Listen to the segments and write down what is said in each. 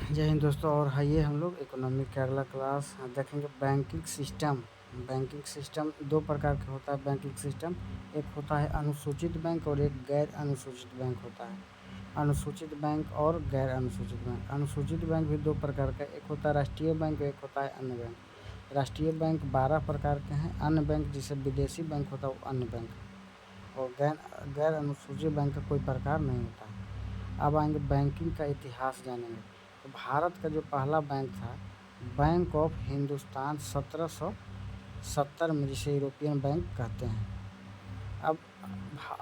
जय हिंद दोस्तों। और आइए हम लोग इकोनॉमिक का अगला क्लास देखेंगे। बैंकिंग सिस्टम दो प्रकार का होता है। बैंकिंग सिस्टम एक होता है अनुसूचित बैंक और एक गैर अनुसूचित बैंक होता है। अनुसूचित बैंक और गैर अनुसूचित बैंक। अनुसूचित बैंक भी दो प्रकार का, एक होता है राष्ट्रीय बैंक, एक होता है अन्य बैंक। राष्ट्रीय बैंक 12 प्रकार के हैं। अन्य बैंक जिसे विदेशी बैंक होता है वो अन्य बैंक है। और गैर अनुसूचित बैंक का कोई प्रकार नहीं होता है। अब आएंगे बैंकिंग का इतिहास जानेंगे। तो भारत का जो पहला बैंक था बैंक ऑफ हिंदुस्तान 1770 में, जिसे यूरोपियन बैंक कहते हैं। अब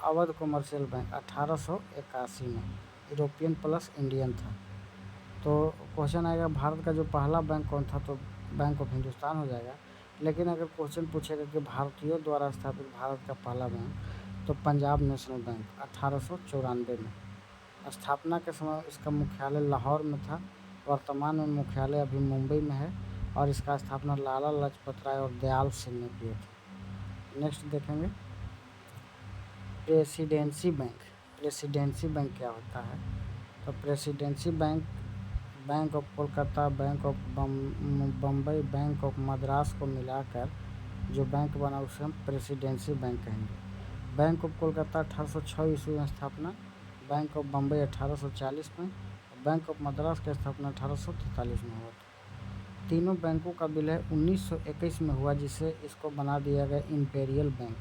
अवध कमर्शियल बैंक 1881 में, यूरोपियन प्लस इंडियन था। तो क्वेश्चन आएगा भारत का जो पहला बैंक कौन था, तो बैंक ऑफ हिंदुस्तान हो जाएगा। लेकिन अगर क्वेश्चन पूछेगा कि भारतीयों द्वारा स्थापित भारत का पहला बैंक, तो पंजाब नेशनल बैंक 1894 में। स्थापना के समय इसका मुख्यालय लाहौर में था। वर्तमान में मुख्यालय अभी मुंबई में है और इसका स्थापना लाला लाजपत राय और दयाल सिंह ने किए थे। नेक्स्ट देखेंगे प्रेसिडेंसी बैंक। प्रेसिडेंसी बैंक क्या होता है, तो presidency bank bank of Kolkata, bank of Bombay, bank of Madras को मिलाकर जो बैंक बना उसे हम प्रेसिडेंसी बैंक कहेंगे। बैंक ऑफ कोलकाता 1806 ईस्वी में स्थापना, बैंक ऑफ बम्बई 1840 में, बैंक ऑफ मद्रास की स्थापना 1843 में हुआ था। तीनों बैंकों का विलय 1921 में हुआ, जिसे इसको बना दिया गया इंपीरियल बैंक।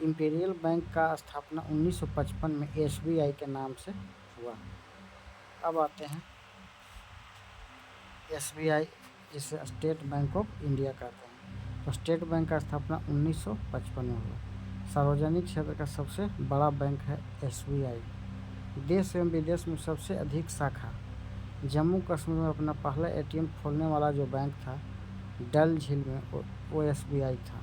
इंपीरियल बैंक का स्थापना 1955 में एसबीआई के नाम से हुआ। अब आते हैं एसबीआई, जिसे स्टेट बैंक ऑफ इंडिया कहते हैं। तो स्टेट बैंक का स्थापना 1955 में हुआ। सार्वजनिक क्षेत्र का सबसे बड़ा बैंक है एसबीआई। देश एवं विदेश में सबसे अधिक शाखा। जम्मू कश्मीर में अपना पहला एटीएम खोलने वाला जो बैंक था डल झील में, वो एसबीआई था।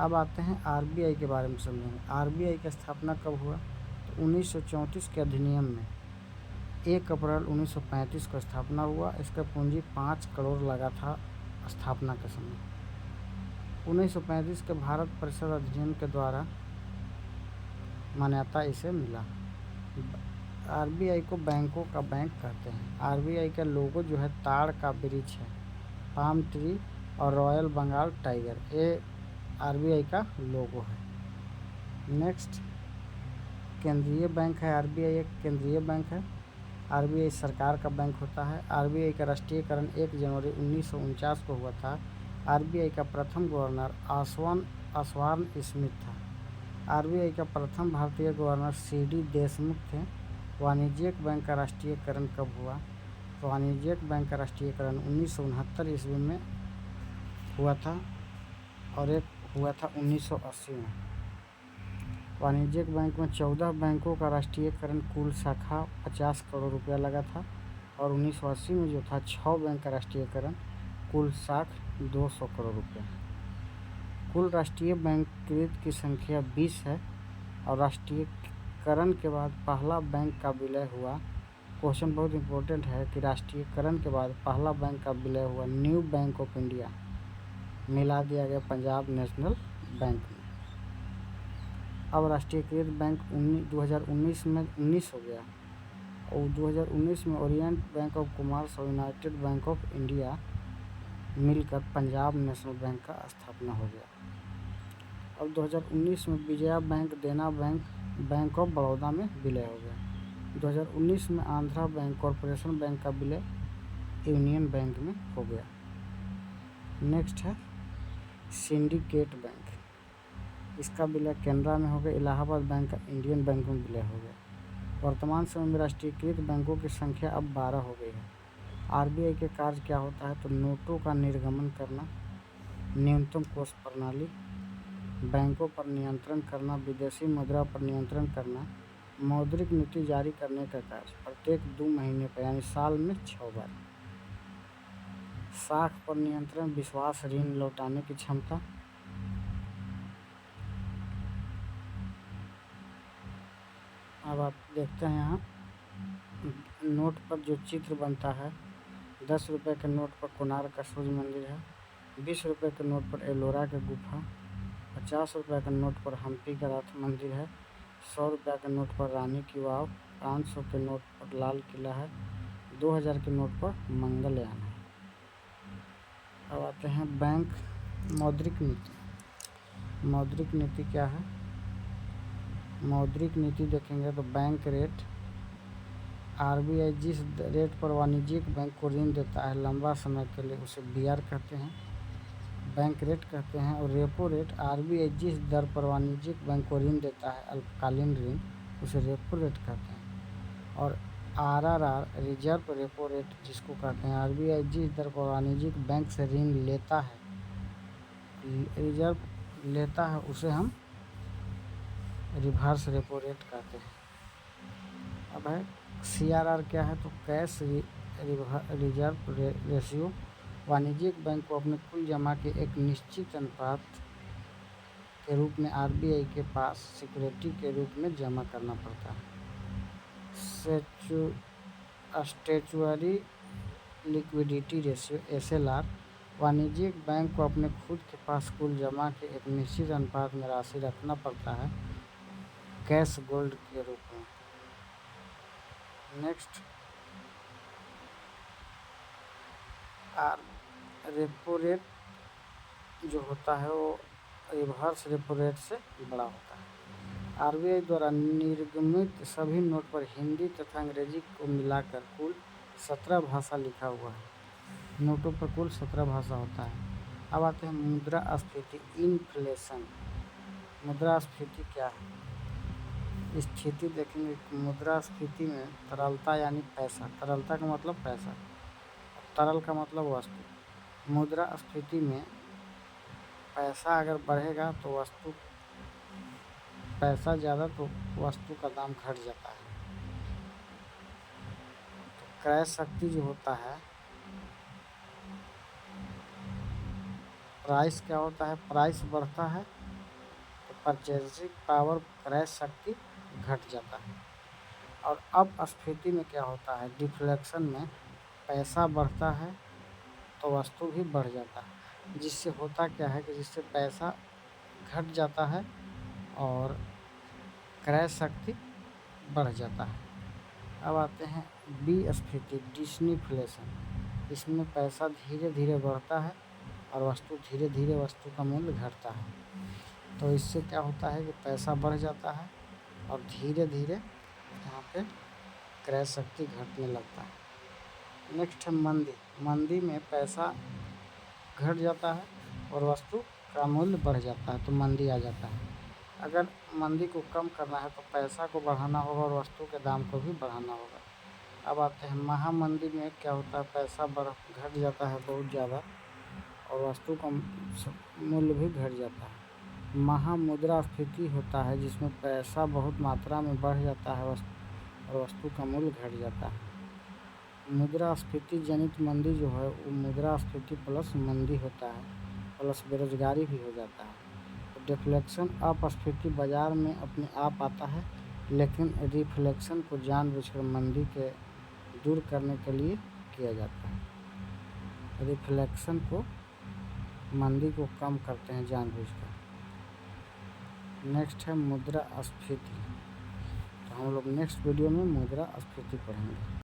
अब आते हैं आरबीआई के बारे में समझेंगे। आरबीआई की स्थापना कब हुआ, तो 1934 के अधिनियम में 1 अप्रैल 1935 को स्थापना हुआ। इसका पूंजी 5 करोड़ लगा था स्थापना के समय। 1935 के भारत परिषद अधिनियम के द्वारा मान्यता इसे मिला। आरबीआई को बैंकों का बैंक कहते हैं। आरबीआई का लोगो जो है ताड़ का वृक्ष है, पाम ट्री और रॉयल बंगाल टाइगर, ये आरबीआई का लोगो है। नेक्स्ट केंद्रीय बैंक है। आरबीआई एक केंद्रीय बैंक है। आरबीआई सरकार का बैंक होता है। आरबीआई का राष्ट्रीयकरण 1 जनवरी 1949 को हुआ था। आरबीआई का प्रथम गवर्नर आसवान स्मिथ था। आरबीआई का प्रथम भारतीय गवर्नर सीडी देशमुख थे। वाणिज्यिक बैंक का राष्ट्रीयकरण कब हुआ, तो वाणिज्यिक बैंक का राष्ट्रीयकरण 1969 ईस्वी में हुआ था और एक हुआ था 1980 में। वाणिज्यिक बैंक में 14 बैंकों का राष्ट्रीयकरण, कुल शाखा 50 करोड़ रुपया लगा था। और 1980 में जो था 6 बैंक का राष्ट्रीयकरण, कुल शाख 200 करोड़ रुपया। कुल राष्ट्रीय बैंककृत की संख्या 20 है और राष्ट्रीयकरण के बाद पहला बैंक का विलय हुआ। क्वेश्चन बहुत इंपॉर्टेंट है कि राष्ट्रीयकरण के बाद पहला बैंक का विलय हुआ न्यू बैंक ऑफ इंडिया, मिला दिया गया पंजाब नेशनल बैंक में। अब राष्ट्रीयकृत बैंक 2019 में 19 हो गया और 2019 में ओरिएंट बैंक ऑफ कॉमर्स और यूनाइटेड बैंक ऑफ इंडिया मिलकर पंजाब नेशनल बैंक का स्थापना हो गया। अब 2019 में विजया बैंक, देना बैंक, बैंक ऑफ बड़ौदा में विलय हो गया। 2019 में आंध्रा बैंक कॉरपोरेशन बैंक का विलय यूनियन बैंक में हो गया। नेक्स्ट है सिंडिकेट बैंक, इसका विलय केनरा में हो गया। इलाहाबाद बैंक का इंडियन बैंक में विलय हो गया। वर्तमान समय में राष्ट्रीयकृत बैंकों की संख्या अब 12 हो गई है। आरबीआई के कार्य क्या होता है, तो नोटों का निर्गमन करना, न्यूनतम कोष प्रणाली, बैंकों पर नियंत्रण करना, विदेशी मुद्रा पर नियंत्रण करना, मौद्रिक नीति जारी करने का कार्य प्रत्येक 2 महीने पर यानी साल में 6 बार, साख पर नियंत्रण, विश्वास ऋण लौटाने की क्षमता। अब आप देखते हैं यहाँ नोट पर जो चित्र बनता है, 10 रुपये के नोट पर कोणार्क का सूर्य मंदिर है, 20 रुपये के नोट पर एलोरा की गुफा, 50 रुपये के नोट पर हम्पी का रथ मंदिर है, 100 रुपये के नोट पर रानी की वाव, 500 के नोट पर लाल किला है, 2000 के नोट पर मंगलयान है। अब आते हैं बैंक मौद्रिक नीति। मौद्रिक नीति क्या है? मौद्रिक नीति देखेंगे तो बैंक रेट, आरबीआई जिस रेट पर वाणिज्यिक बैंक को ऋण देता है लंबा समय के लिए उसे बीआर कहते हैं, बैंक रेट कहते हैं। और रेपो रेट, आरबीआई जिस दर पर वाणिज्यिक बैंक को ऋण देता है अल्पकालीन ऋण उसे रेपो रेट कहते हैं। और आरआरआर, रिजर्व रेपो रेट जिसको कहते हैं, आरबीआई जिस दर पर वाणिज्यिक बैंक से ऋण लेता है, रिजर्व लेता है, उसे हम रिवर्स रेपो रेट कहते हैं। अब है सीआरआर क्या है? तो कैश रिजर्व रेशियो। वाणिज्यिक बैंक को अपने कुल जमा के एक निश्चित अनुपात के रूप में आरबीआई के पास सिक्योरिटी के रूप में जमा करना पड़ता है। स्टैट्यूटरी लिक्विडिटी रेशियो एसएलआर, वाणिज्यिक बैंक को अपने खुद के पास कुल जमा के एक निश्चित अनुपात में राशि रखना पड़ता है कैश गोल्ड के रूप में। नेक्स्ट, रेपो रेट जो होता है वो रिवर्स रेपो रेट से बड़ा होता है। आरबीआई द्वारा निर्गमित सभी नोट पर हिंदी तथा अंग्रेजी को मिलाकर कुल 17 भाषा लिखा हुआ है। नोटों पर कुल 17 भाषा होता है। अब आते हैं मुद्रास्फीति, इन्फ्लेशन। मुद्रास्फीति क्या है? स्थिति देखेंगे। मुद्रास्फीति में तरलता यानी पैसा, तरलता का मतलब पैसा, तरल का मतलब वस्तु। मुद्रास्फीति में पैसा अगर बढ़ेगा तो वस्तु, पैसा ज़्यादा तो वस्तु का दाम घट जाता है। तो क्रय शक्ति जो होता है, प्राइस क्या होता है? प्राइस बढ़ता है तो परचेजिंग पावर, क्रय शक्ति घट जाता है। और अपस्फीति में क्या होता है? डिफ्लेक्शन में पैसा बढ़ता है तो वस्तु भी बढ़ जाता है। जिससे होता क्या है कि जिससे पैसा घट जाता है और क्रय शक्ति बढ़ जाता है। अब आते हैं विस्फीति, डिसइन्फ्लेशन। इसमें पैसा धीरे धीरे बढ़ता है और वस्तु धीरे धीरे वस्तु का मूल्य घटता है। तो इससे क्या होता है कि पैसा बढ़ जाता है और धीरे धीरे यहाँ पे क्रय शक्ति घटने लगता है। नेक्स्ट है मंदी। मंदी में पैसा घट जाता है और वस्तु का मूल्य बढ़ जाता है तो मंदी आ जाता है। अगर मंदी को कम करना है तो पैसा को बढ़ाना होगा और वस्तु के दाम को भी बढ़ाना होगा। अब आते हैं महामंदी में क्या होता है? पैसा घट जाता है बहुत ज़्यादा और वस्तु का मूल्य भी घट जाता है। महामुद्रास्फीति होता है जिसमें पैसा बहुत मात्रा में बढ़ जाता है और वस्तु का मूल्य घट जाता है। मुद्रास्फीति जनित मंदी जो है वो मुद्रास्फीति प्लस मंदी होता है, प्लस बेरोजगारी भी हो जाता है। तो डिफ्लेक्शन, अपस्फीति बाजार में अपने आप आता है, लेकिन रिफ्लेक्शन को जानबूझकर मंदी के दूर करने के लिए किया जाता है। रिफ्लेक्शन को, मंदी को कम करते हैं जानबूझकर। नेक्स्ट है मुद्रास्फीति। तो हम लोग नेक्स्ट वीडियो में मुद्रास्फीति पढ़ेंगे।